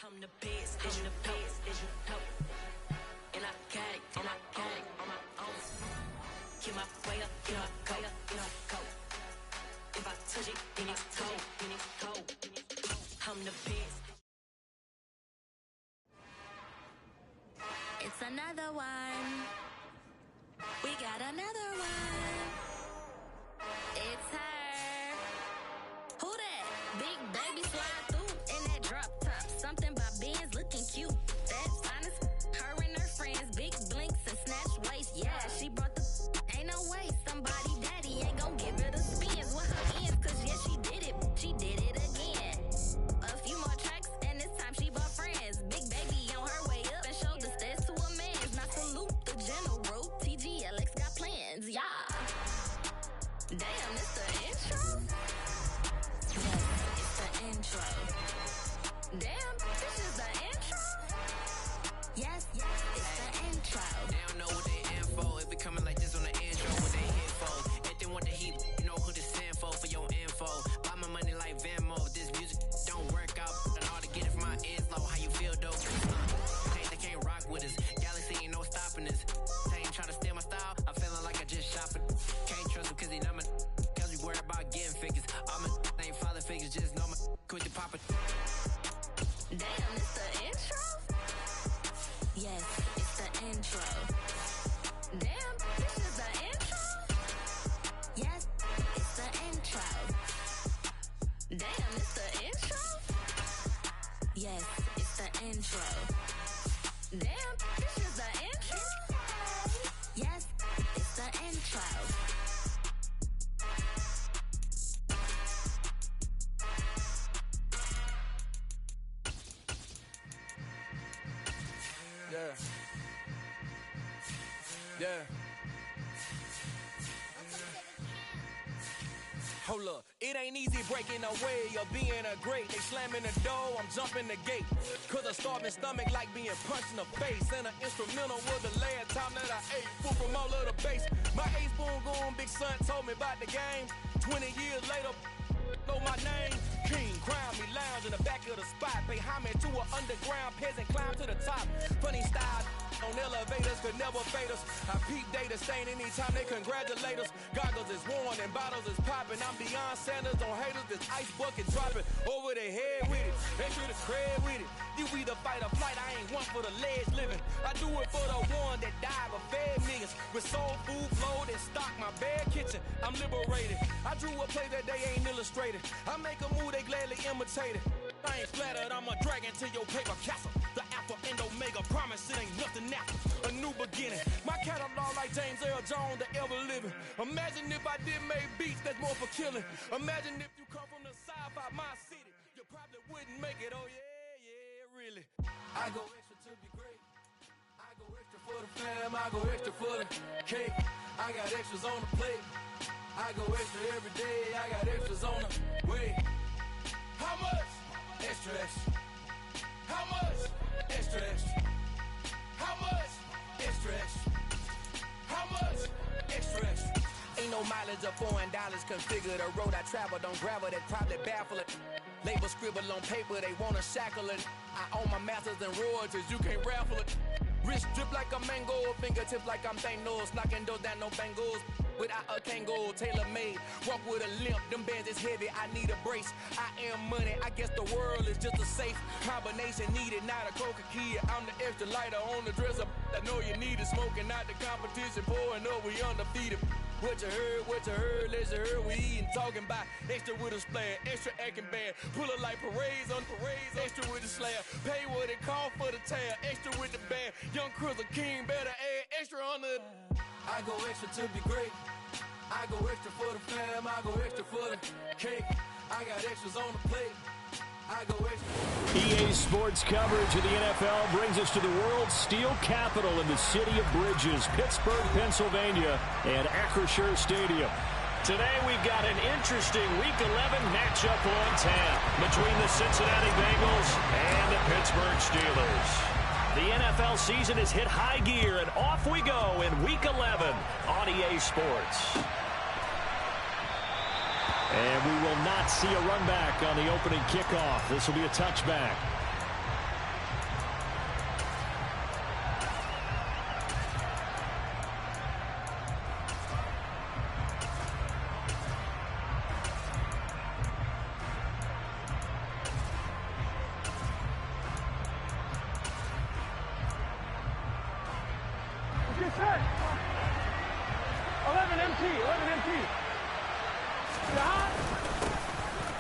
I'm the best, is you the best, is you the and I got it, on my own. Get my way up, get my go. If I touch it, then it's cold. I'm the best. It's another one. We got another one. It's her. Who that? Big baby slide through in that drop top. Something by Benz looking cute. That's honest. Her and her friends, big blinks and snatch waist. Yeah, she brought the. Ain't no way somebody daddy ain't gon' give her the spins with her ends. Cause yeah, she did it. She did it again. A few more tracks and this time she brought friends. Big baby on her way up and showed the stairs to a man's. Not salute the general. TGLX got plans. Yeah. Damn, it's the intro? Yes, it's the intro. Damn, this is the intro? Yes, it's the intro. They don't know what they in for. If it coming like this on the intro, what they here for? If they want the heat, you know who to send for your info. Buy my money like Venmo. If this music don't work out, and all to get it from my ends low. How you feel, though? They can't rock with us. Galaxy ain't no stopping us. They ain't trying to steal my style. I'm feeling like I just shop it. Can't trust them cause they not my. Cause we worry about getting figures. All my ain't father figures. Just know my quit the pop it. Damn, it's the intro? Yes, it's the intro. Damn, this is the intro? Yes, it's the intro. Damn, it's the intro? Yes, it's the intro. Damn, this is the intro? Yes, it's the intro. Yeah. Hold up, it ain't easy breaking away or being a great. They slamming the door, I'm jumping the gate. Cause a starving stomach like being punched in the face. And an instrumental was the last time that I ate food from all of the bass. My ace boom goon, big son told me about the game. 20 years later, know my name. King, crown me, lounge in the back of the spot. Pay homage to an underground peasant, climb to the top. Funny style on elevators could never fade us. I peep data stain anytime they congratulate us. Goggles is worn and bottles is popping. I'm beyond Sanders on haters, this ice bucket dropping over their head with it. They should have cred with it. You either fight or flight, I ain't one for the ledge living. I do it for the one that died but fed millions. With soul food flowed and stocked my bad kitchen. I'm liberated. I drew a play that they ain't illustrated. I make a move they gladly imitate it. I ain't flattered, I'm a dragon to your paper castle. The Alpha and Omega, promise it ain't nothing after. A new beginning. My catalog like James Earl Jones, the ever living. Imagine if I did make beats that's more for killing. Imagine if you come from the south out my city. You probably wouldn't make it, oh yeah, really. I go extra to be great. I go extra for the fam, I go extra for the cake. I got extras on the plate. I go extra every day, I got extras on the way. How much? Extra, extra. How much? Extra, extra. How much? Extra, extra. How much? Extra, extra. Ain't no mileage of $4 configure the road I travel. Don't gravel that probably baffle it. Label scribble on paper, they wanna shackle it. I own my masters and royalties, you can't raffle it. Wrist drip like a mango, fingertips like I'm Thanos. Knocking doors down, no bangles. Without a Kango, tailor-made. Walk with a limp, them bands is heavy, I need a brace. I am money, I guess the world is just a safe combination needed, not a coca key. I'm the extra lighter on the dresser. I know you need it, smoking out the competition, pouring up, we undefeated. What you heard, let's you heard, we eating, talking about extra with a splash, extra acting bad. Pull it like parades on parades, extra with the slab. Pay what it cost for the tab, extra with the band. Young Cruiser King, better add extra on the. I go extra to be great. I go extra for the fam, I go extra for the cake. I got extras on the plate. I go extra. EA Sports coverage of the NFL brings us to the world's steel capital in the city of bridges, Pittsburgh, Pennsylvania, and Acrisure Stadium. Today we've got an interesting Week 11 matchup on tap between the Cincinnati Bengals and the Pittsburgh Steelers. The NFL season has hit high gear, and off we go in Week 11 on EA Sports. And we will not see a run back on the opening kickoff. This will be a touchback.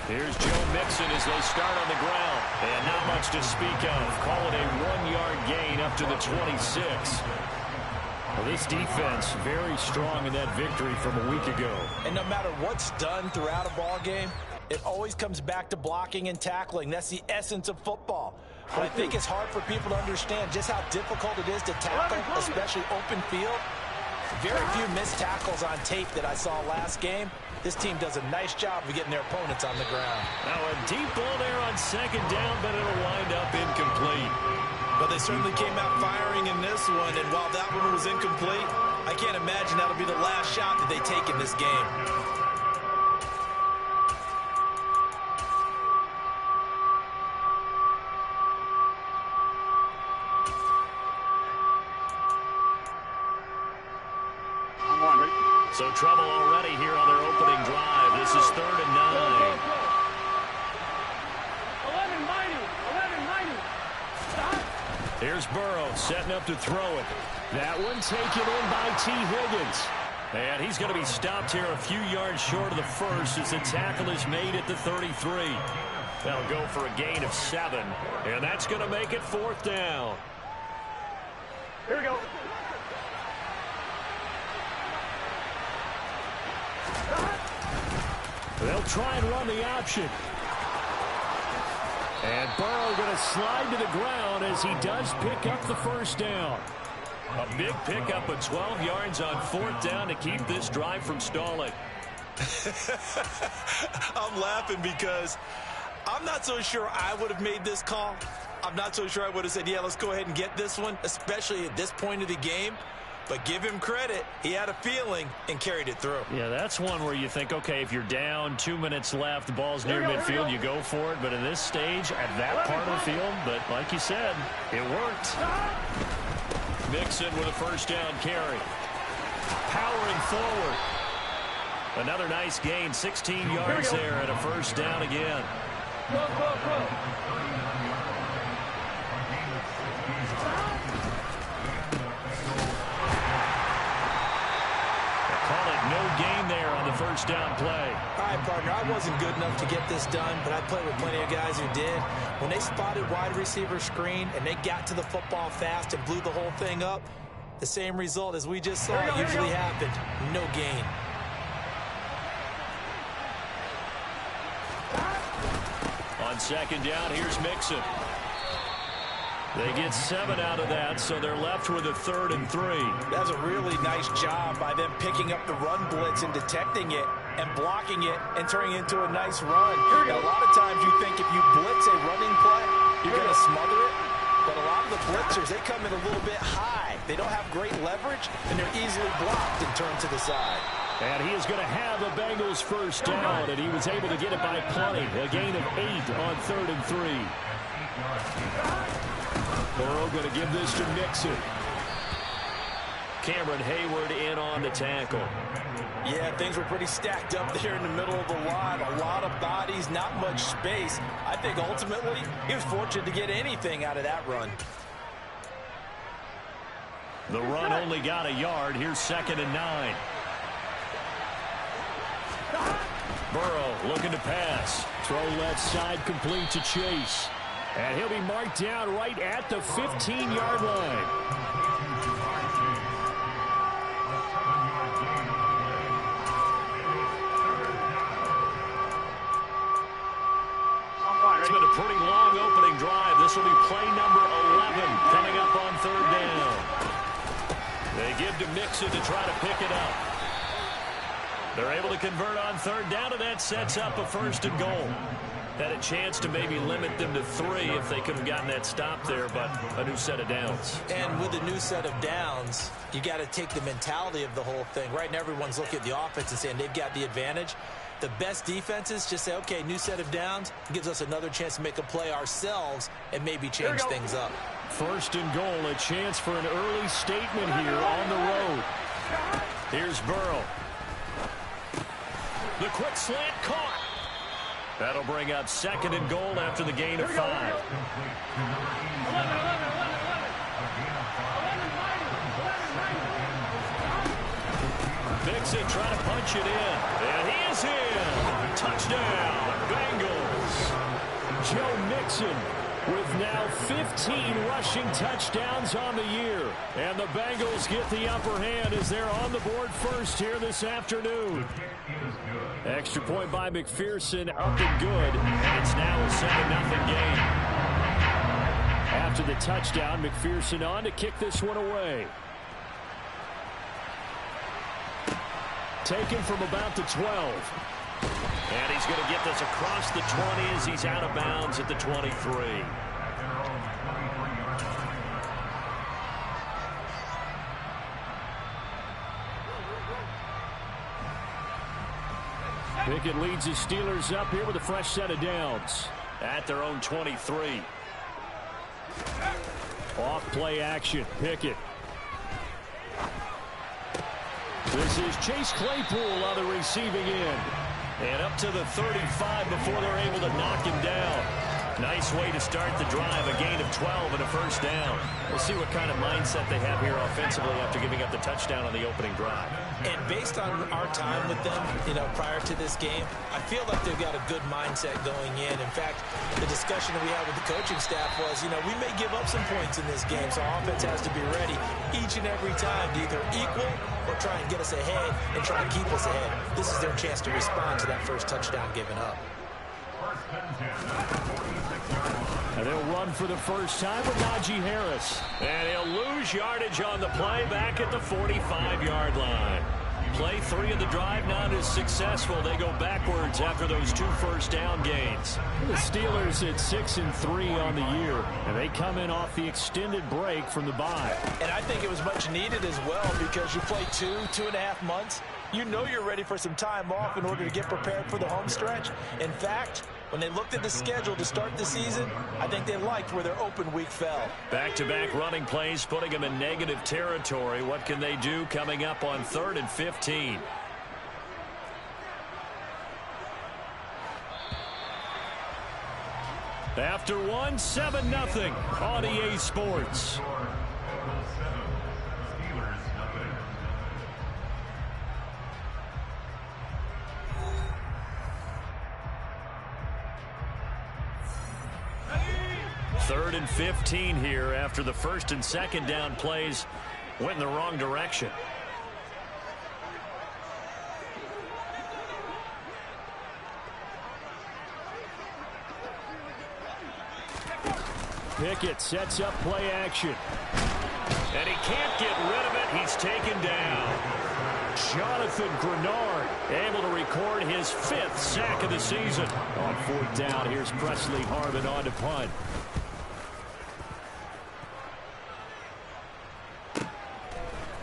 Here's Joe Mixon as they start on the ground. And not much to speak of. Call it a 1-yard gain up to the 26. Well, this defense very strong in that victory from a week ago. And no matter what's done throughout a ball game, it always comes back to blocking and tackling. That's the essence of football. But I think it's hard for people to understand just how difficult it is to tackle, especially open field. Very few missed tackles on tape that I saw last game. This team does a nice job of getting their opponents on the ground. Now a deep ball there on second down, but it'll wind up incomplete. But they certainly came out firing in this one, and while that one was incomplete, I can't imagine that'll be the last shot that they take in this game. So trouble already here on their opening drive. This is 3rd and 9. 11-90. Stop. Here's Burrow setting up to throw it. That one taken in by T. Higgins. And he's going to be stopped here a few yards short of the first as the tackle is made at the 33. They'll go for a gain of 7. And that's going to make it 4th down. Here we go. They'll try and run the option. And Burrow going to slide to the ground as he does pick up the first down. A big pickup of 12 yards on 4th down to keep this drive from stalling. I'm laughing because I'm not so sure I would have made this call. I'm not so sure I would have said, yeah, let's go ahead and get this one, especially at this point of the game. But give him credit. He had a feeling and carried it through. Yeah, that's one where you think, okay, if you're down, 2 minutes left, the ball's near midfield, you go for it. But in this stage, at that part of the field, but like you said, it worked. Mixon with a first down carry. Powering forward. Another nice gain, 16 yards there and a first down again. No gain there on the first down play. All right, partner, I wasn't good enough to get this done, but I played with plenty of guys who did. When they spotted wide receiver screen and they got to the football fast and blew the whole thing up, the same result as we just saw usually happened. No gain. On second down, here's Mixon. They get 7 out of that, so they're left with a 3rd and 3. That's a really nice job by them picking up the run blitz and detecting it and blocking it and turning it into a nice run. Now, a lot of times you think if you blitz a running play, you're going to smother it. But a lot of the blitzers, they come in a little bit high. They don't have great leverage, and they're easily blocked and turned to the side. And he is going to have a Bengals first down, and he was able to get it by plenty. A gain of 8 on 3rd and 3. Burrow going to give this to Mixon. Cameron Hayward in on the tackle. Yeah, things were pretty stacked up there in the middle of the line. A lot of bodies, not much space. I think ultimately he was fortunate to get anything out of that run. The run only got a yard. Here's 2nd and 9. Burrow looking to pass. Throw left side complete to Chase. And he'll be marked down right at the 15-yard line. It's been a pretty long opening drive. This will be play number 11 coming up on 3rd down. They give to Mixon to try to pick it up. They're able to convert on 3rd down, and that sets up a 1st and goal. Had a chance to maybe limit them to 3 if they could have gotten that stop there, but a new set of downs. And with a new set of downs, you got to take the mentality of the whole thing. Right now, everyone's looking at the offense and saying they've got the advantage. The best defenses just say, okay, new set of downs, gives us another chance to make a play ourselves and maybe change things up. 1st and goal, a chance for an early statement here on the road. Here's Burrow. The quick slant caught. That'll bring up 2nd and goal after the gain of 5. Mixon trying to punch it in. And he is in. Touchdown, Bengals. Joe Mixon with now 15 rushing touchdowns on the year. And the Bengals get the upper hand as they're on the board first here this afternoon. Extra point by McPherson, up and good. And it's now a 7-0 game. After the touchdown, McPherson on to kick this one away. Taken from about the 12. And he's going to get this across the 20 as he's out of bounds at the 23. Pickett leads his Steelers up here with a fresh set of downs at their own 23. Off play action, Pickett. This is Chase Claypool on the receiving end. And up to the 35 before they're able to knock him down. Nice way to start the drive, a gain of 12 and a first down. We'll see what kind of mindset they have here offensively after giving up the touchdown on the opening drive. And based on our time with them, prior to this game, I feel like they've got a good mindset going in. In fact, the discussion that we had with the coaching staff was, we may give up some points in this game, so our offense has to be ready each and every time to either equal or try and get us ahead and try to keep us ahead. This is their chance to respond to that first touchdown given up. And they'll run for the first time with Najee Harris. And he'll lose yardage on the play back at the 45-yard line. Play 3 of the drive not as successful. They go backwards after those 2 first down gains. The Steelers at 6-3 on the year, and they come in off the extended break from the bye. And I think it was much needed as well because you play 2.5 months. You know you're ready for some time off in order to get prepared for the home stretch. In fact, when they looked at the schedule to start the season, I think they liked where their open week fell. Back-to-back running plays putting them in negative territory. What can they do coming up on 3rd and 15? After 7-0 on EA Sports. Third and 15 here after the first and second down plays went in the wrong direction. Pickett sets up play action. And he can't get rid of it. He's taken down. Jonathan Grenard able to record his 5th sack of the season. On 4th down, here's Presley Harvin on to punt.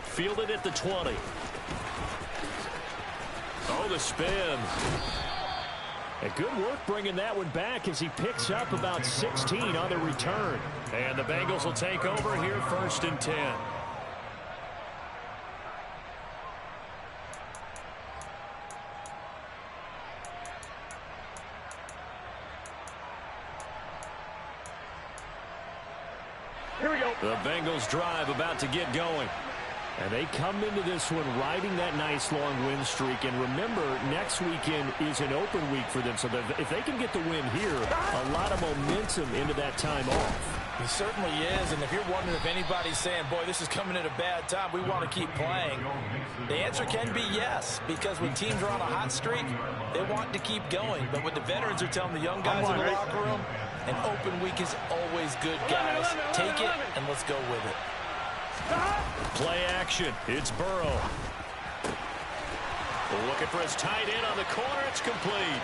Fielded at the 20. Oh, the spin. And good work bringing that one back as he picks up about 16 on the return. And the Bengals will take over here 1st and 10. Here we go. The Bengals drive about to get going. And they come into this one riding that nice long win streak. And remember, next weekend is an open week for them. So if they can get the win here, a lot of momentum into that time off. It certainly is. And if you're wondering if anybody's saying, boy, this is coming at a bad time, we want to keep playing, the answer can be yes. Because when teams are on a hot streak, they want to keep going. But what the veterans are telling the young guys in the locker room, an open week is always good, guys. Take it, and let's go with it. Play action. It's Burrow. Looking for his tight end on the corner. It's complete.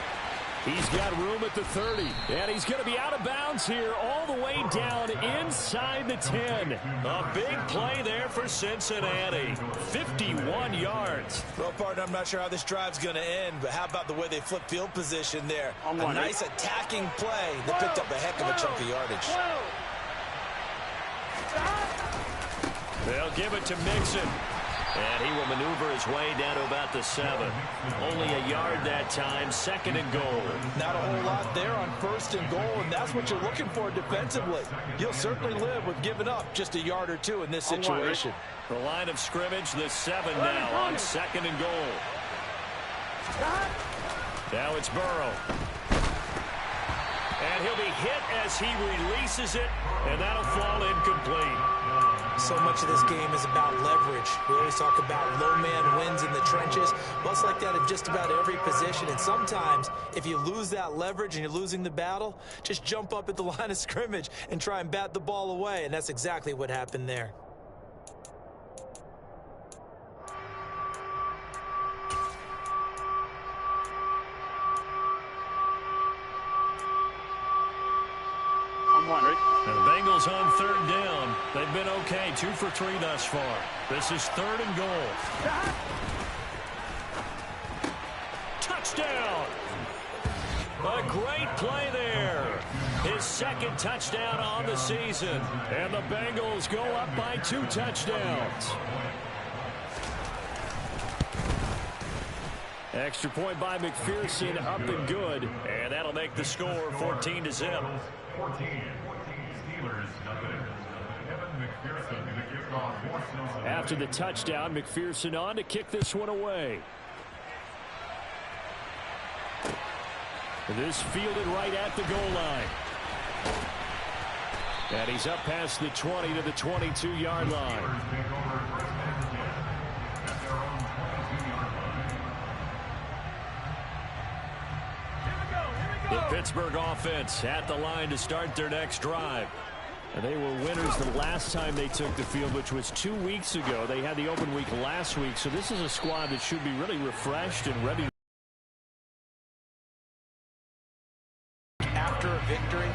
He's got room at the 30. And he's going to be out of bounds here all the way down inside the 10. A big play there for Cincinnati. 51 yards. Well, partner, I'm not sure how this drive's going to end, but how about the way they flip field position there? A nice attacking play that picked up a heck of a chunk of yardage. They'll give it to Mixon. And he will maneuver his way down to about the 7. Only a yard that time, 2nd and goal. Not a whole lot there. there on 1st and goal, and that's what you're looking for defensively. You'll certainly live with giving up just a yard or two in this situation. The line of scrimmage, the 7 now on 2nd and goal. Now it's Burrow. And he'll be hit as he releases it, and that'll fall incomplete. So much of this game is about leverage. We always talk about low man wins in the trenches. Well, it's like that in just about every position. And sometimes, if you lose that leverage and you're losing the battle, just jump up at the line of scrimmage and try and bat the ball away. And that's exactly what happened there. And the Bengals on 3rd down. They've been okay, 2 for 3 thus far. This is 3rd and goal. Touchdown! A great play there. His 2nd touchdown on the season. And the Bengals go up by 2 touchdowns. Extra point by McPherson, up and good. And that'll make the score 14-0. 14. Steelers, nothing. Evan McPherson going to kick off. After the touchdown, McPherson on to kick this one away. This fielded right at the goal line. And he's up past the 20 to the 22-yard line. The Pittsburgh offense at the line to start their next drive. And they were winners the last time they took the field, which was 2 weeks ago. They had the open week last week, so this is a squad that should be really refreshed and ready. After a victory,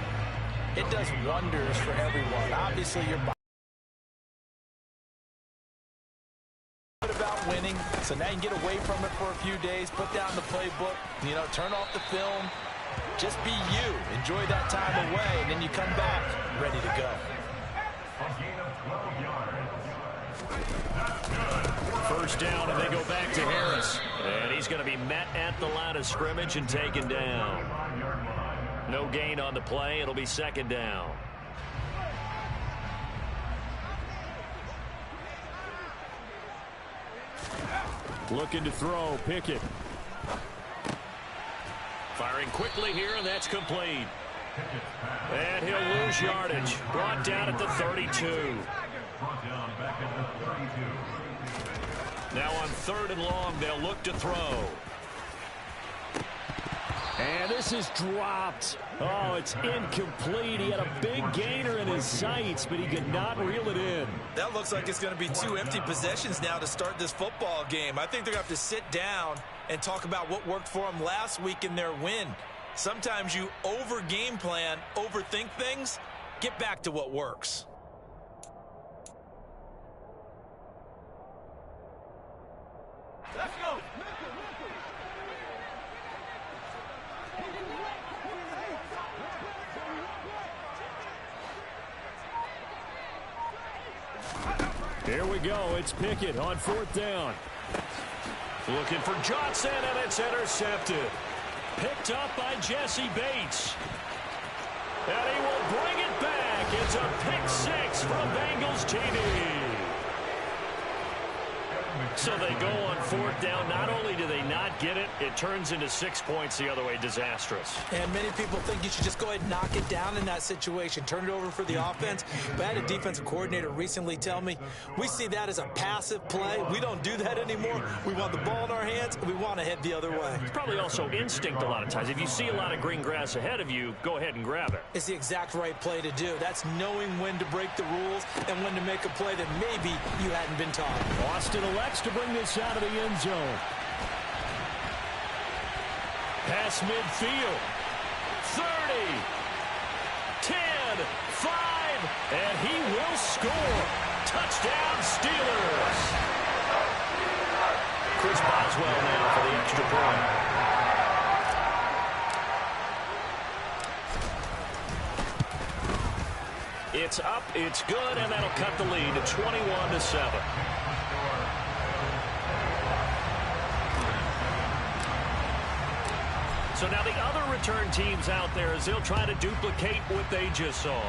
it does wonders for everyone. Obviously, you're about winning, so now you can get away from it for a few days, put down the playbook, turn off the film. Just be you. Enjoy that time away, and then you come back ready to go. First down, and they go back to Harris. And he's going to be met at the line of scrimmage and taken down. No gain on the play. It'll be 2nd down. Looking to throw, Pickett. Firing quickly here, and that's complete. And he'll lose yardage. Brought down at the 32. Now on 3rd and long, they'll look to throw. And this is dropped. Oh, it's incomplete. He had a big gainer in his sights, but he could not reel it in. That looks like it's going to be 2 empty possessions now to start this football game. I think they're going to have to sit down and talk about what worked for them last week in their win. Sometimes you over-game plan, overthink things. Get back to what works. Let's go. Here we go. It's Pickett on 4th down. Looking for Johnson, and it's intercepted. Picked up by Jesse Bates. And he will bring it back. It's a pick 6 from Bengals TV. So they go on 4th down. Not only do they not get it, it turns into 6 points the other way. Disastrous. And many people think you should just go ahead and knock it down in that situation. Turn it over for the offense. But I had a defensive coordinator recently tell me, we see that as a passive play. We don't do that anymore. We want the ball in our hands, and we want to head the other way. It's probably also instinct a lot of times. If you see a lot of green grass ahead of you, go ahead and grab it. It's the exact right play to do. That's knowing when to break the rules and when to make a play that maybe you hadn't been taught. Austin elects to bring this out of the end zone. Pass midfield. 30, 10, 5, and he will score. Touchdown, Steelers. Chris Boswell now for the extra point. It's up, it's good, and that'll cut the lead to 21-7. So now the other return teams out there as they'll try to duplicate what they just saw.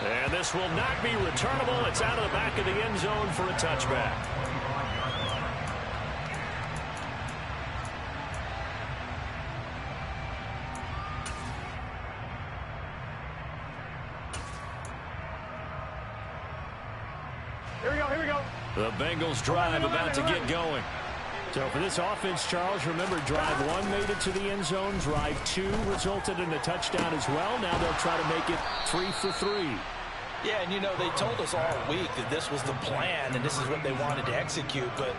And this will not be returnable. It's out of the back of the end zone for a touchback. Here we go. The Bengals drive about to get going. So for this offense, Charles, remember drive 1 made it to the end zone. Drive 2 resulted in a touchdown as well. Now they'll try to make it 3 for 3. Yeah, and you know, they told us all week that this was the plan and this is what they wanted to execute, but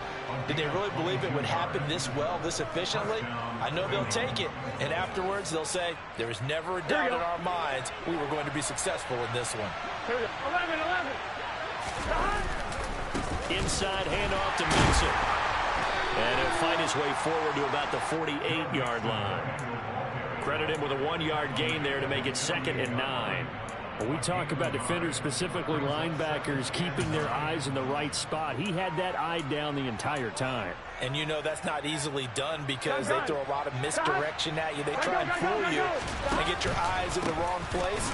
did they really believe it would happen this well, this efficiently? I know they'll take it, and afterwards they'll say, there was never a doubt in our minds we were going to be successful in this one. 11. Inside handoff to Mixon. And he'll find his way forward to about the 48-yard line. Credit him with a 1-yard gain there to make it 2nd and 9. When we talk about defenders, specifically linebackers, keeping their eyes in the right spot, he had that eye down the entire time. And you know that's not easily done because they throw a lot of misdirection at you. They try and fool you and get your eyes in the wrong place.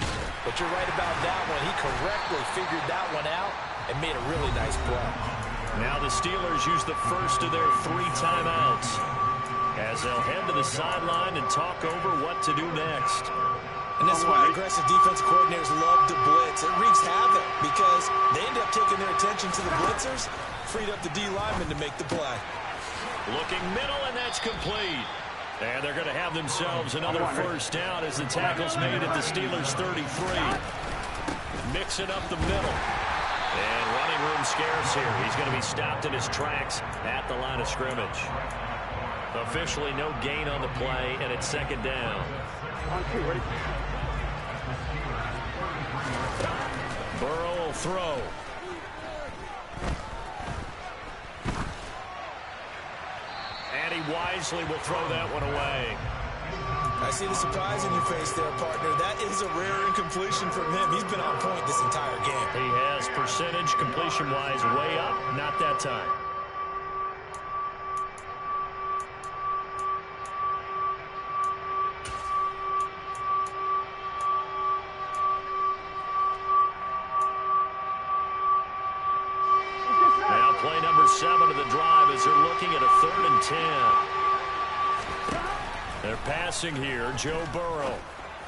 But you're right about that one. He correctly figured that one out and made a really nice play. Now the Steelers use the first of their 3 timeouts as they'll head to the sideline and talk over what to do next. And this is why aggressive defensive coordinators love to blitz. It wreaks havoc because they end up taking their attention to the blitzers, freed up the D lineman to make the play. Looking middle, and that's complete. And they're going to have themselves another first down as the tackle's made at the Steelers' 33. Mixing up the middle. And running room scarce here. He's going to be stopped in his tracks at the line of scrimmage. Officially no gain on the play, and it's 2nd down. Burrow will throw. And he wisely will throw that one away. I see the surprise in your face there, partner. That is a rare incompletion from him. He's been on point this entire game. He has percentage completion-wise way up. Not that time. Now play number 7 of the drive as they're looking at a 3rd and 10. They're passing here, Joe Burrow.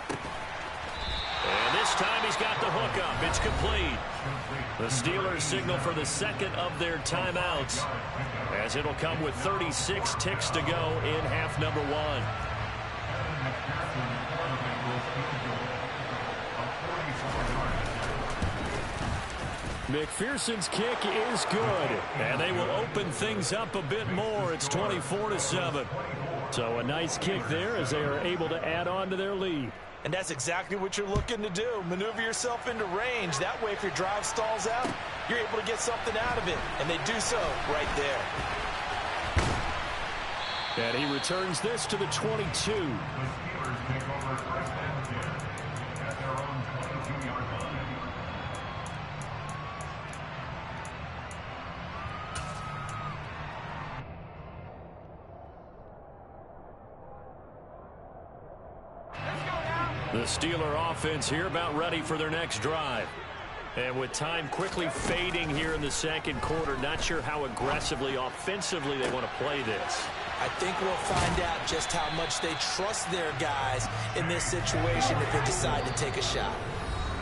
And this time he's got the hook up. It's complete. The Steelers signal for the 2nd of their timeouts as it'll come with 36 ticks to go in half number 1. McPherson's kick is good, and they will open things up a bit more. It's 24-7. So a nice kick there as they are able to add on to their lead. And that's exactly what you're looking to do. Maneuver yourself into range. That way, if your drive stalls out, you're able to get something out of it. And they do so right there. And he returns this to the 22. The Steeler offense here about ready for their next drive. And with time quickly fading here in the 2nd quarter, not sure how aggressively, offensively they want to play this. I think we'll find out just how much they trust their guys in this situation if they decide to take a shot.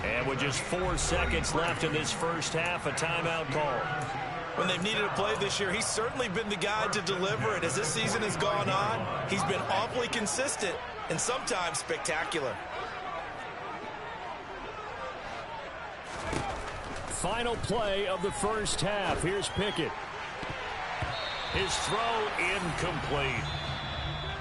And with just 4 seconds left in this first half, a timeout call. When they've needed a play this year, he's certainly been the guy to deliver it. As this season has gone on, he's been awfully consistent and sometimes spectacular. Final play of the first half. Here's Pickett. His throw incomplete.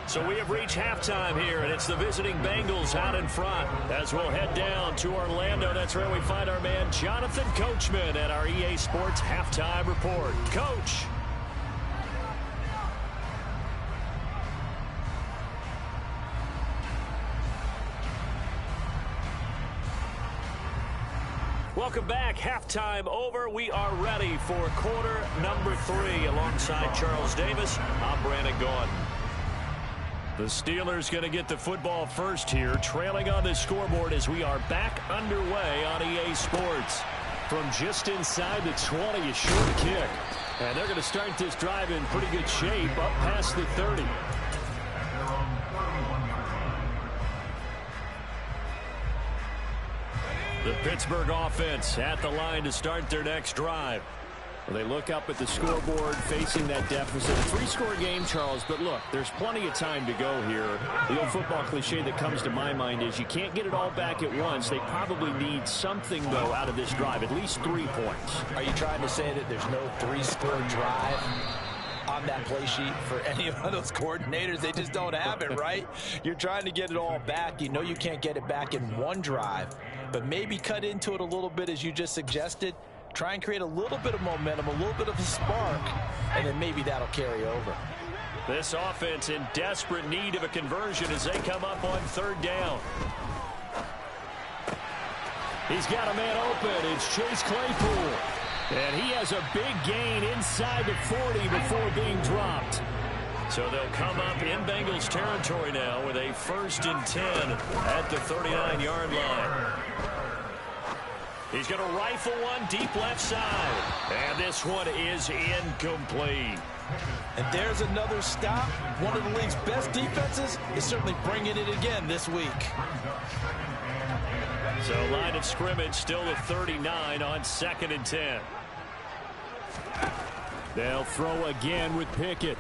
So we have reached halftime here, and it's the visiting Bengals out in front. As we'll head down to Orlando, that's where we find our man Jonathan Coachman at our EA Sports Halftime Report. Coach. Welcome back. Halftime over. We are ready for quarter number 3. Alongside Charles Davis, I'm Brandon Gordon. The Steelers going to get the football first here, trailing on the scoreboard as we are back underway on EA Sports. From just inside the 20, a short kick. And they're going to start this drive in pretty good shape, up past the 30. The Pittsburgh offense at the line to start their next drive. Well, they look up at the scoreboard facing that deficit. A 3-score game, Charles, but look, there's plenty of time to go here. The old football cliche that comes to my mind is you can't get it all back at once. They probably need something, though, out of this drive, at least 3 points. Are you trying to say that there's no 3-score drive on that play sheet for any of those coordinators? They just don't have it, right? You're trying to get it all back. You know you can't get it back in one drive, but maybe cut into it a little bit as you just suggested. Try and create a little bit of momentum, a little bit of a spark, and then maybe that'll carry over. This offense in desperate need of a conversion as they come up on 3rd down. He's got a man open. It's Chase Claypool. And he has a big gain inside the 40 before being dropped. So they'll come up in Bengals territory now with a 1st and 10 at the 39-yard line. He's going to rifle one deep left side. And this one is incomplete. And there's another stop. One of the league's best defenses is certainly bringing it again this week. So line of scrimmage still the 39 on 2nd and 10. They'll throw again with Pickett.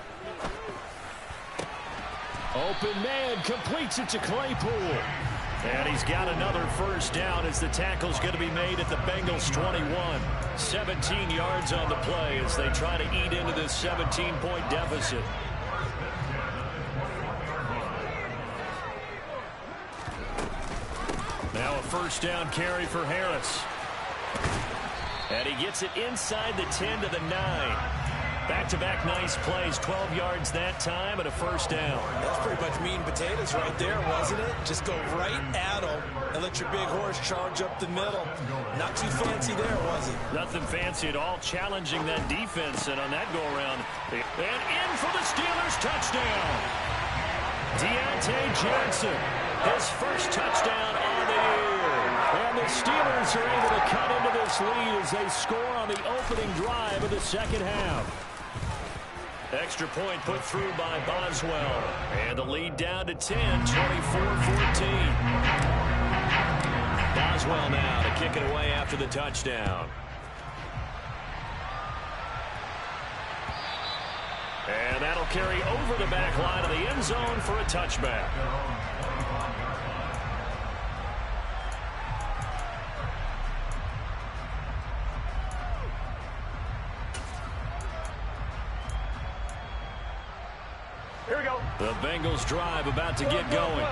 Open man completes it to Claypool. And he's got another 1st down as the tackle's going to be made at the Bengals 21. 17 yards on the play as they try to eat into this 17-point deficit. Now a 1st down carry for Harris. And he gets it inside the 10 to the 9. Back-to-back nice plays, 12 yards that time and a 1st down. That's pretty much meat and potatoes right there, wasn't it? Just go right at them and let your big horse charge up the middle. Not too fancy there, was it? Nothing fancy at all, challenging that defense, and on that go-around, and in for the Steelers touchdown. Deontay Johnson, his 1st touchdown on the year. And the Steelers are able to cut into this lead as they score on the opening drive of the 2nd half. Extra point put through by Boswell. And the lead down to 10, 24-14. Boswell now to kick it away after the touchdown. And that'll carry over the back line of the end zone for a touchback. The Bengals drive about to get going.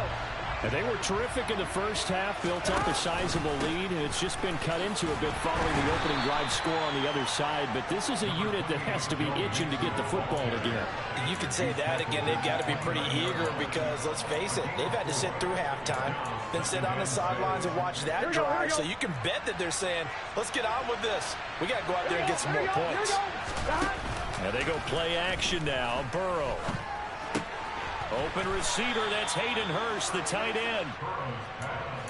And they were terrific in the 1st half, built up a sizable lead, and it's just been cut into a bit following the opening drive score on the other side. But this is a unit that has to be itching to get the football again. You could say that again. They've got to be pretty eager because, let's face it, they've had to sit through halftime, then sit on the sidelines and watch that drive. So you can bet that they're saying, let's get on with this. We got to go out there and get some more points. And they go play action now. Burrow. Open receiver, that's Hayden Hurst, the tight end.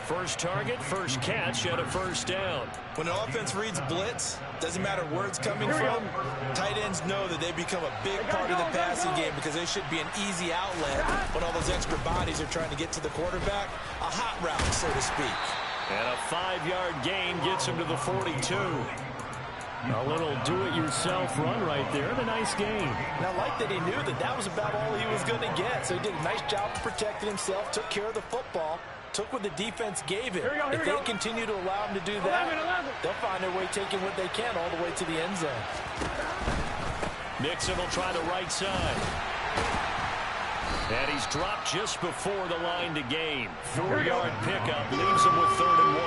1st target, 1st catch, and a 1st down. When an offense reads blitz, doesn't matter where it's coming from, tight ends know that they become a big part of the passing game because they should be an easy outlet when all those extra bodies are trying to get to the quarterback. A hot route, so to speak. And a 5-yard gain gets him to the 42. A little do-it-yourself run right there, and a nice game. And I like that he knew that that was about all he was going to get. So he did a nice job of protecting himself, took care of the football, took what the defense gave him. If they continue to allow him to do that, they'll find their way taking what they can all the way to the end zone. Mixon will try the right side. And he's dropped just before the line to gain. 4-yard pickup leaves him with 3rd and 1.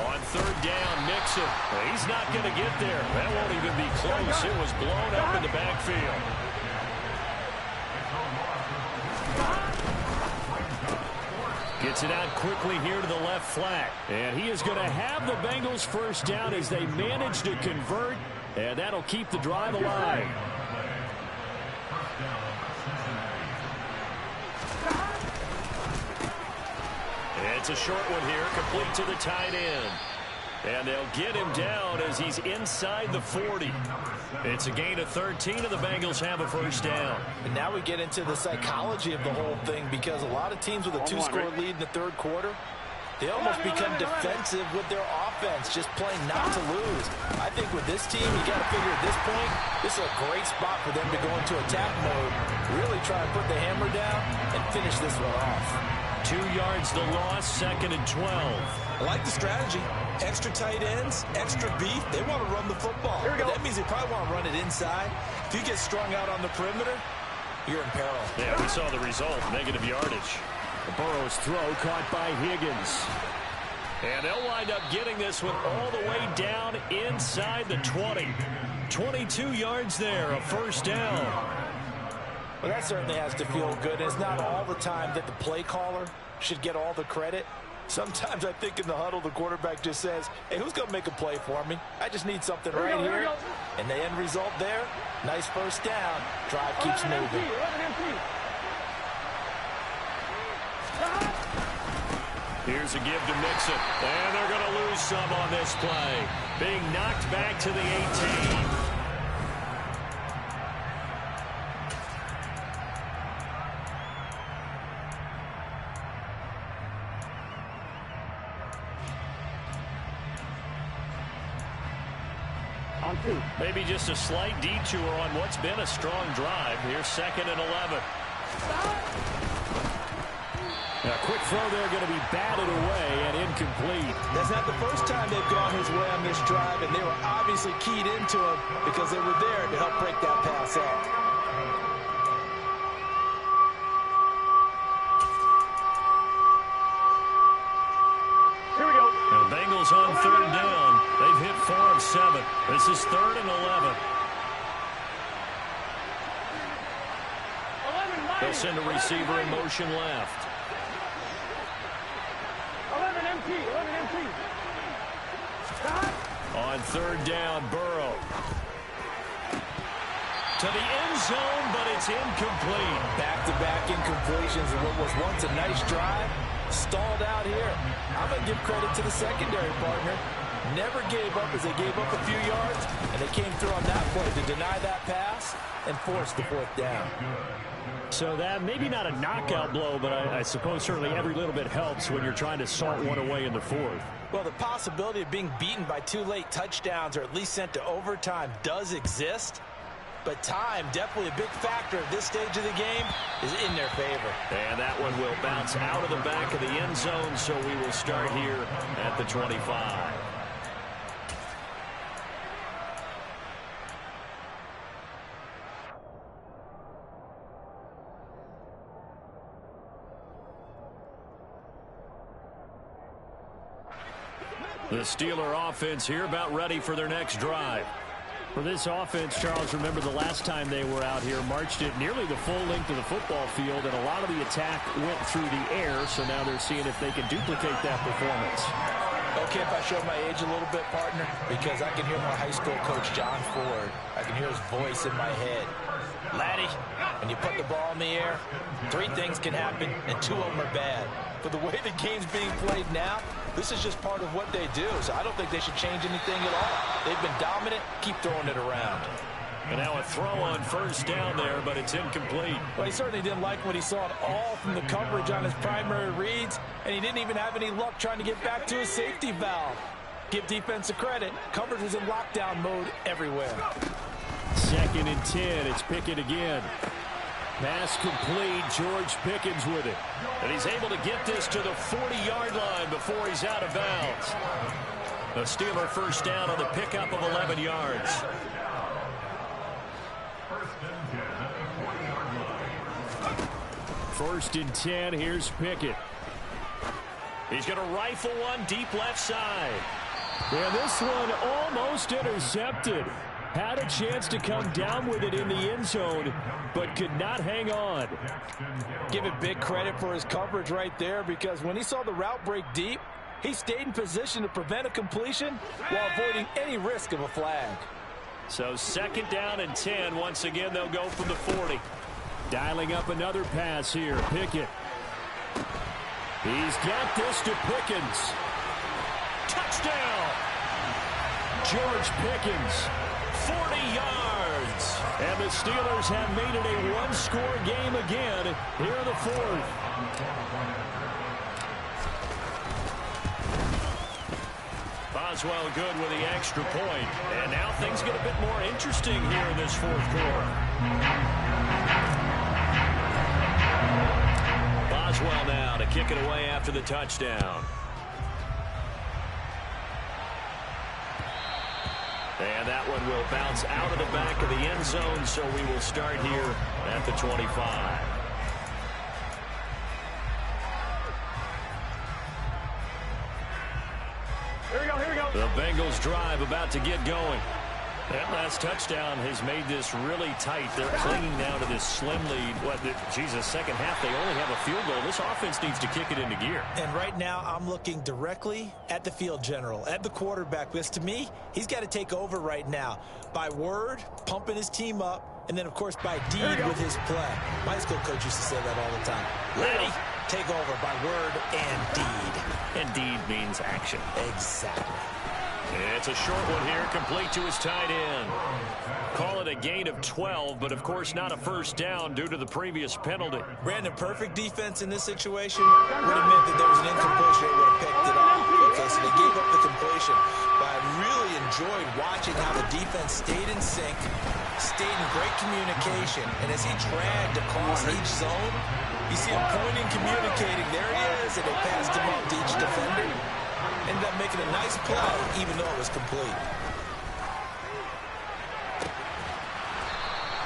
On 3rd down, Mixon. He's not going to get there. That won't even be close. It was blown up in the backfield. Gets it out quickly here to the left flat. And he is going to have the Bengals first down as they manage to convert. And that'll keep the drive alive. It's a short one here, complete to the tight end. And they'll get him down as he's inside the 40. It's a gain of 13, and the Bengals have a first down. And now we get into the psychology of the whole thing, because a lot of teams with a two-score lead in the third quarter, they almost become defensive with their offense, just playing not to lose. I think with this team, you got to figure at this point, this is a great spot for them to go into attack mode, really try to put the hammer down and finish this one off. 2 yards the loss, 2nd and 12. I like the strategy. Extra tight ends, extra beef. They want to run the football. That means they probably want to run it inside. If you get strung out on the perimeter, you're in peril. Yeah, we saw the result, negative yardage. Burrow's throw caught by Higgins. And they'll wind up getting this one all the way down inside the 20. 22 yards there, a first down. Well, that certainly has to feel good. It's not all the time that the play caller should get all the credit. Sometimes I think in the huddle, the quarterback just says, hey, who's going to make a play for me? I just need something right here. And the end result there, nice first down. Drive keeps moving. Here's a give to Mixon. And they're going to lose some on this play. Being knocked back to the 18. Maybe just a slight detour on what's been a strong drive. Here's 2nd and 11. A quick throw there, going to be batted away and incomplete. That's not the first time they've gone his way on this drive, and they were obviously keyed into him because they were there to help break that pass up. Here we go. The Bengals on 3rd down. They've hit 4 of 7. This is 3rd and 11. They'll send a receiver in motion left. 11 empty. On 3rd down, Burrow. To the end zone, but it's incomplete. Back-to-back incompletions of what was once a nice drive. Stalled out here. I'm going to give credit to the secondary partner. Never gave up as they gave up a few yards, and they came through on that play to deny that pass and force the 4th down. So that maybe not a knockout blow, but I suppose certainly every little bit helps when you're trying to salt one away in the 4th. Well, the possibility of being beaten by 2 late touchdowns or at least sent to overtime does exist. But time, definitely a big factor at this stage of the game, is in their favor. And that one will bounce out of the back of the end zone, so we will start here at the 25. The Steeler offense here about ready for their next drive. For this offense, Charles, remember the last time they were out here, marched it nearly the full length of the football field, and a lot of the attack went through the air, so now they're seeing if they can duplicate that performance. Okay, if I show my age a little bit, partner, because I can hear my high school coach, John Ford. I can hear his voice in my head. Laddie, when you put the ball in the air, 3 things can happen, and 2 of them are bad. But the way the game's being played now, this is just part of what they do, so I don't think they should change anything at all. They've been dominant. Keep throwing it around. And now a throw on 1st down there, but it's incomplete. Well, he certainly didn't like what he saw at all from the coverage on his primary reads, and he didn't even have any luck trying to get back to his safety valve. Give defense a credit. Coverage was in lockdown mode everywhere. 2nd and 10. It's Pickett again. Pass complete. George Pickens with it. And he's able to get this to the 40-yard line before he's out of bounds. The Steeler first down on the pickup of 11 yards. 1st and 10. Here's Pickett. He's going to rifle one deep left side. And this one almost intercepted. Had a chance to come down with it in the end zone, but could not hang on. Give it big credit for his coverage right there, because when he saw the route break deep, he stayed in position to prevent a completion while avoiding any risk of a flag. So 2nd down and 10. Once again, they'll go from the 40. Dialing up another pass here. Pickett. He's got this to Pickens. Touchdown! George Pickens, 40 yards. And the Steelers have made it a one-score game again here in the 4th. Boswell good with the extra point. And now things get a bit more interesting here in this 4th quarter. Boswell now to kick it away after the touchdown. And that one will bounce out of the back of the end zone, so we will start here at the 25. Here we go. The Bengals drive about to get going. That last touchdown has made this really tight. They're clinging now to this slim lead. Second half, they only have a field goal. This offense needs to kick it into gear. And right now, I'm looking directly at the field general, at the quarterback, because to me, he's got to take over right now. By word, pumping his team up, and then, of course, by deed with his play. My school coach used to say that all the time. Ready, take over by word and deed. And deed means action. Exactly. It's a short one here, complete to his tight end. Call it a gain of 12, but of course not a first down due to the previous penalty. Brandon, perfect defense in this situation would have meant that there was an incompletion. They would have picked it off. Okay, so they gave up the completion. But I really enjoyed watching how the defense stayed in sync, stayed in great communication, and as he dragged across each zone, you see him pointing, communicating. There he is, and they passed him up to each defender. Ended up making a nice play, even though it was complete.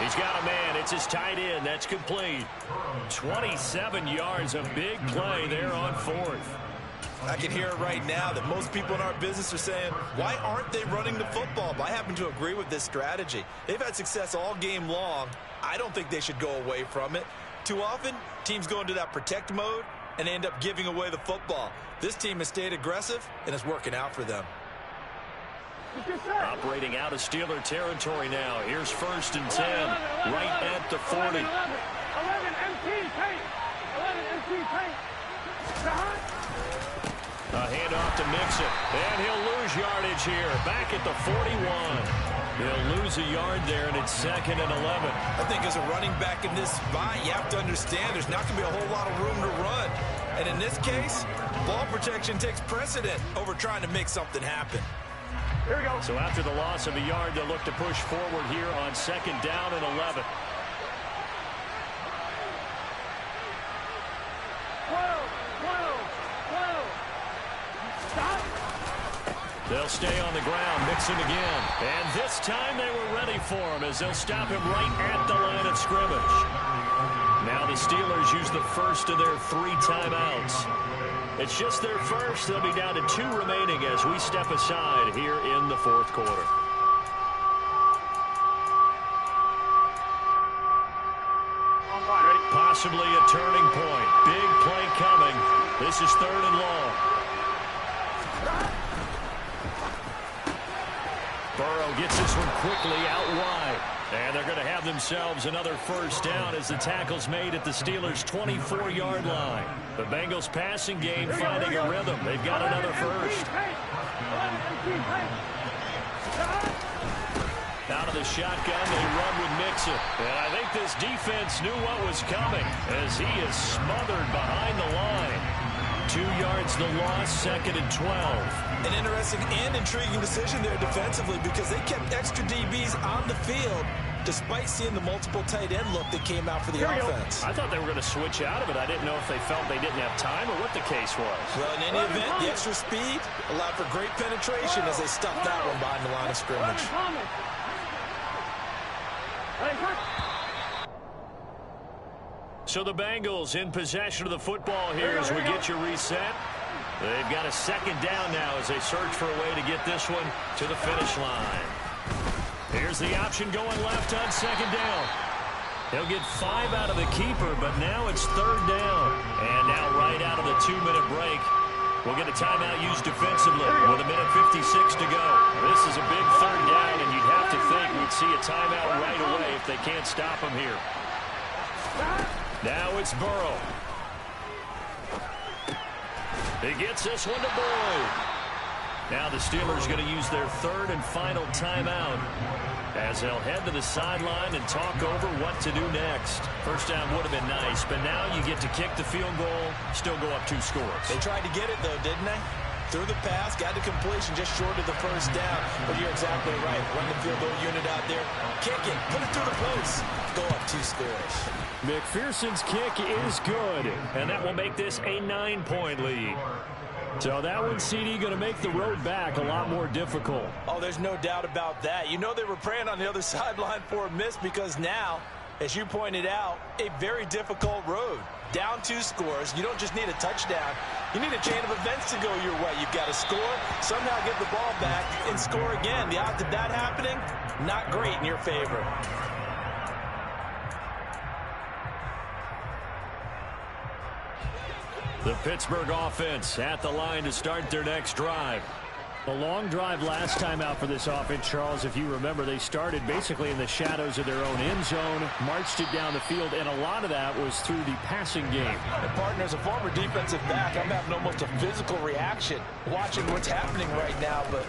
He's got a man. It's his tight end. That's complete. 27 yards, a big play there on 4th. I can hear it right now that most people in our business are saying, why aren't they running the football? But I happen to agree with this strategy. They've had success all game long. I don't think they should go away from it. Too often, teams go into that protect mode and end up giving away the football. This team has stayed aggressive, and it's working out for them. Operating out of Steeler territory now. Here's 1st and 10, right at the 40. 11 MT paint. 11 MT paint. A handoff to Mixon, and he'll lose yardage here, back at the 41. They'll lose a yard there, and it's 2nd and 11. I think as a running back in this spot, you have to understand there's not going to be a whole lot of room to run. And in this case, ball protection takes precedent over trying to make something happen. Here we go. So after the loss of a yard, they'll look to push forward here on 2nd down and 11. 12. Stop. They'll stay on the ground, Mixon again. And this time they were ready for him as they'll stop him right at the line of scrimmage. Now the Steelers use the first of their 3 timeouts. It's just their first. They'll be down to 2 remaining as we step aside here in the 4th quarter. Possibly a turning point. Big play coming. This is 3rd and long. Burrow gets this one quickly out wide. And they're going to have themselves another first down as the tackle's made at the Steelers' 24-yard line. The Bengals passing game finding a rhythm. They've got another first. Out of the shotgun, they run with Mixon. And I think this defense knew what was coming as he is smothered behind the line. 2 yards the loss, 2nd and 12. An interesting and intriguing decision there defensively because they kept extra DBs on the field despite seeing the multiple tight end look that came out for the offense. I thought they were going to switch out of it. I didn't know if they felt they didn't have time or what the case was. Well, in any event, the extra speed allowed for great penetration as they stuffed that one behind the line of scrimmage. So the Bengals in possession of the football here as we get you reset. They've got a 2nd down now as they search for a way to get this one to the finish line. Here Here's the option going left on second down. He'll get 5 out of the keeper, but now it's third down. And now right out of the 2-minute break, we'll get a timeout used defensively with 1:56 to go. This is a big third down, and you'd have to think we'd see a timeout right away if they can't stop him here. Now it's Burrow. He gets this one to Boyd. Now the Steelers going to use their third and final timeout as they'll head to the sideline and talk over what to do next. First down would have been nice, but now you get to kick the field goal, still go up 2 scores. They tried to get it, though, didn't they? Threw the pass, got the completion just short of the first down. But you're exactly right. Run the field goal unit out there. Kick it. Put it through the post. Go up 2 scores. McPherson's kick is good, and that will make this a 9-point lead. So that one, CD, going to make the road back a lot more difficult. Oh, there's no doubt about that. You know they were praying on the other sideline for a miss because now, as you pointed out, a very difficult road. Down 2 scores. You don't just need a touchdown. You need a chain of events to go your way. You've got to score, somehow get the ball back, and score again. The odds of that happening, not great in your favor. The Pittsburgh offense at the line to start their next drive. A long drive last time out for this offense, Charles. If you remember, they started basically in the shadows of their own end zone, marched it down the field, and a lot of that was through the passing game. And partner, as a former defensive back, I'm having almost a physical reaction watching what's happening right now. But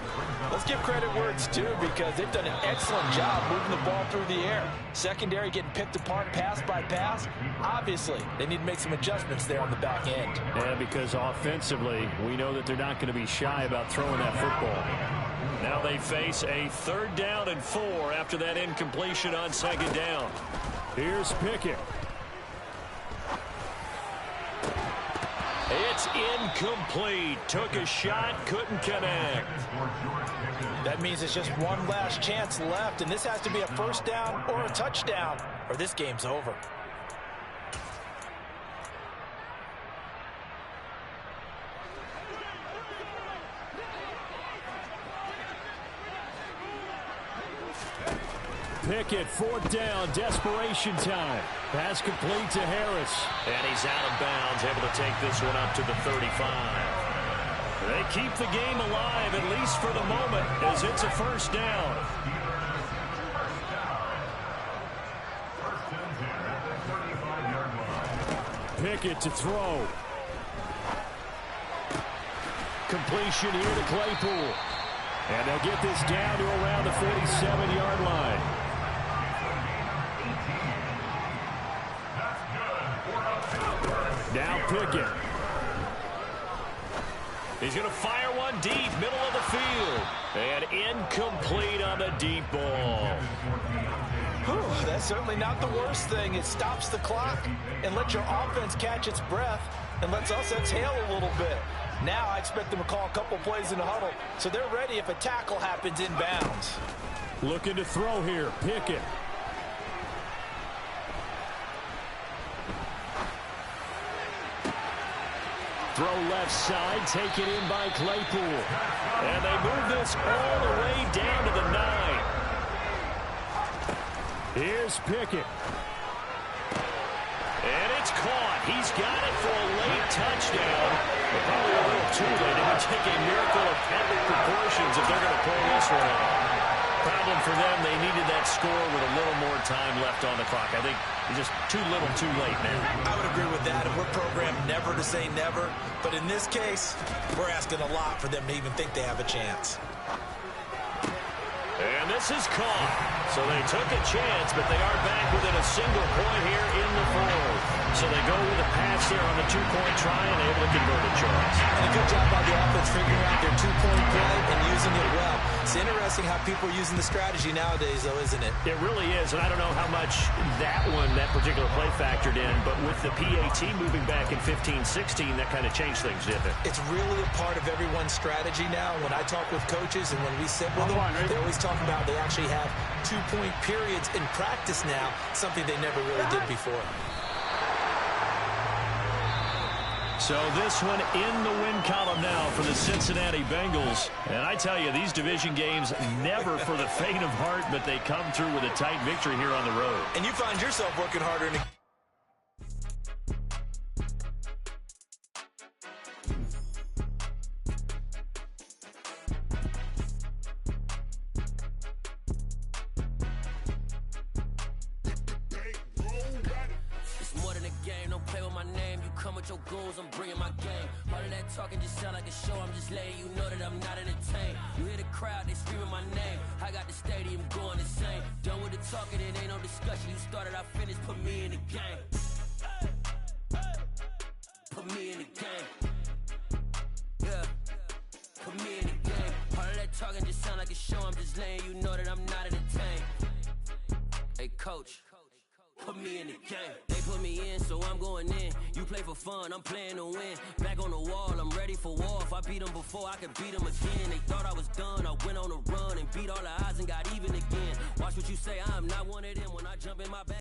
let's give credit where it's due because they've done an excellent job moving the ball through the air. Secondary getting picked apart pass by pass. Obviously, they need to make some adjustments there on the back end. Yeah, because offensively, we know that they're not going to be shy about throwing that football. Now they face a 3rd down and 4 after that incompletion on second down. Here's Pickett. It's incomplete. Took a shot, couldn't connect. That means it's just one last chance left, and this has to be a 1st down or a touchdown, or this game's over. Pickett, 4th down, desperation time. Pass complete to Harris. And he's out of bounds, able to take this one up to the 35. They keep the game alive, at least for the moment, as it's a 1st down. Pickett to throw. Completion here to Claypool. And they'll get this down to around the 47-yard line. Now Pickett. He's going to fire one deep, middle of the field. And incomplete on the deep ball. Whew, that's certainly not the worst thing. It stops the clock and lets your offense catch its breath and lets us exhale a little bit. Now I expect them to call a couple plays in the huddle, so they're ready if a tackle happens inbounds. Looking to throw here, Pickett. Throw left side, taken in by Claypool. And they move this all the way down to the 9. Here's Pickett. And it's caught. He's got it for a late touchdown. But probably a little too late. It would take a miracle of epic proportions if they're going to pull this one out. Problem for them, they needed that score with a little more time left on the clock. I think it's just too little too late now. I would agree with that. And we're programmed never to say never. But in this case, we're asking a lot for them to even think they have a chance. And this is caught. So they took a chance, but they are back within a single point here in the 4th. So they go with a pass here on the 2-point try and able to convert it, Charles. And a good job by the offense figuring out their 2-point play and using it well. It's interesting how people are using the strategy nowadays, though, isn't it? It really is, and I don't know how much that particular play factored in, but with the PAT moving back in 15-16, that kind of changed things, didn't it? It's really a part of everyone's strategy now. When I talk with coaches and when we sit with them, they always talk about they actually have 2-point periods in practice now, something they never really did before. So this one in the win column now for the Cincinnati Bengals. And I tell you, these division games never for the faint of heart, but they come through with a tight victory here on the road. And you find yourself working harder in the your goons, I'm bringing my game. All of that talking just sound like a show. I'm just letting you know that I'm not entertained. You hear the crowd, they screaming my name. I got the stadium going insane. Done with the talking, it ain't no discussion. You started, I finished, put me in the game. Put me in the game. Yeah, put me in the game. All of that talking just sound like a show. I'm just letting you know that I'm not entertained. Hey, coach. Put me in the game. They put me in, so I'm going in. You play for fun, I'm playing to win. Back on the wall, I'm ready for war. If I beat them before, I can beat them again. They thought I was done, I went on a run and beat all the odds and got even again. Watch what you say, I'm not one of them when I jump in my back.